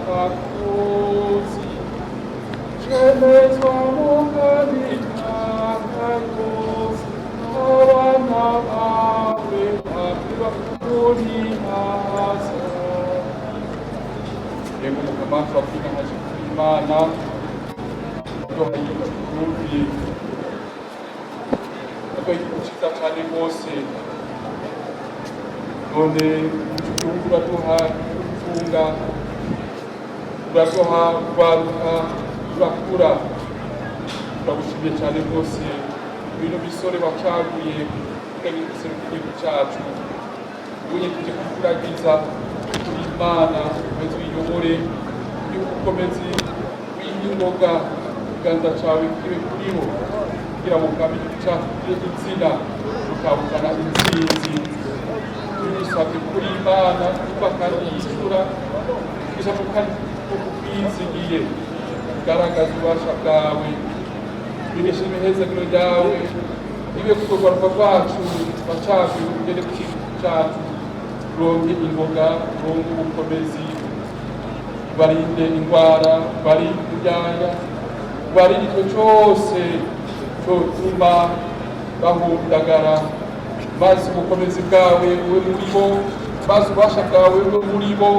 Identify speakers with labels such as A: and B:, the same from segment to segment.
A: Kakuzi, Shemezwa Mokani Kakos, Abana Awe Akiba Kuni Asa. Yego mukama twafika haje Imana, Doha y'Uburundi, Akoyikuchiza cyane rwose. None uraduha gutunga, uraduha kwaruka, urakura. Turagushimiye cyane rwose ibintu bisore bacaguye kugira igihugu cyacu. Ubuye tujye kukuragiza kuri Imana, ukomeze uyobore, uri ukomeze w'ingoga, ikiganza cyawe kibe kuriho kugira ngo kandi cyacu kigire insina, tukabukana intsinzi. Tubisabye kuri Imana kuba kandi yishyura, tubisabye kandi kukwizigiye, garagaza ububasha bwawe, tubigeshe imihezagiro yawe, ibe kugokorwa kwacu bacacu ugere ku kintu cyacu, uronke ingoga, uronke ubukomezi, ubarinde indwara, ubarinde uburyanya, ubarinde icyo cyose cyotuma bahundagara, maze ubukomezi bwawe bube muri bo, maze ububasha bwawe bube muri bo,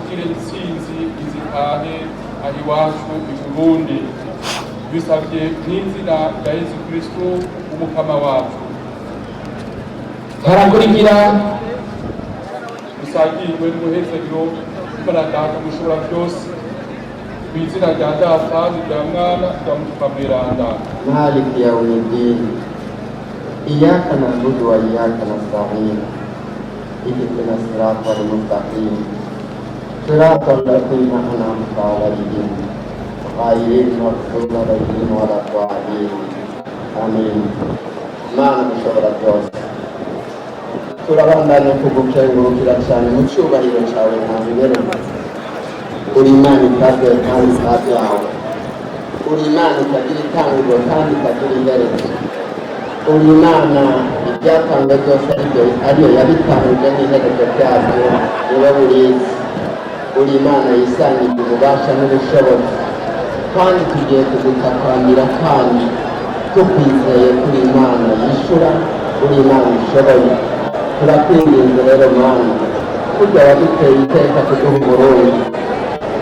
A: ugire intsinzi izitahe aho iwacu i Burundi. Bisabye n'izina rya Yesu Kristo umukama wacu.
B: Harakurikira
A: usagirwe n'umuhezagiro w'Imana Data mushobora byose, mu izina rya Data n'irya Mwana n'irya Mutima Mweranda.
B: Maliki yawmiddin, iyyaka na'budu wa iyyaka nasta'in, ihdinas siratal mustaqim, siratal ladzina an'amta 'alaihim ghayril maghdubi 'alaihim waladdallin. Amin. Mana mushobora byose, turabandanya kugukengurukira cyane mu cyubahiro cyawe nta mbere. Uri Imana itavuye kandi itabyawe, uri Imana itagira itangiriro kandi itagira iherezo, uri Imana ibyatanzwe byose ariyo yabitangije n'iherezo ryabyo niwe burizi. Uri Imana yisangije ububasha n'ubushobozi, kandi tugiye kugutakambira kandi tukwizeye kuri Imana yishura, uri Imana ishoboye. Turakwinginze rero Mana, kurya waduteye iteka kuduha Uburundi,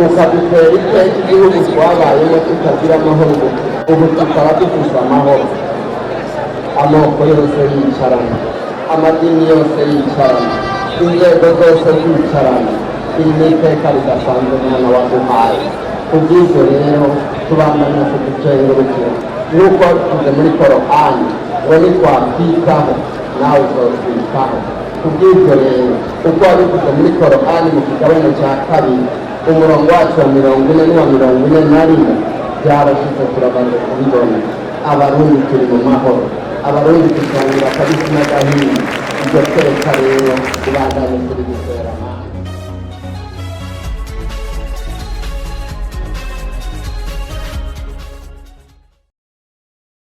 B: ukadutera iteka igihugu twabayemo tukagira amahoro, ubu tukaba dufite amahoro, amoko yose yicarana, amadini yose yicarana, inzego zose zicarana. Iri ni iteka ridasanzwe Mwana waduhaye. Kubw'ibyo rero tubandanya kugukengurukira, nk'uko wabivuze muri Korani ngo nitwakwitaho nawe uzotwitaho. Kubw'ibyo rero uko wabivuze muri Korani mu kigabane cya kabiri umurongo wacu wa 40 n'uwa 41 byarashize turamaze kubibona. Abarundi turi mu mahoro, abarundi tusangira akabisi n'agahinda. Iryo teka rero ubandanye kuri gusera Mana.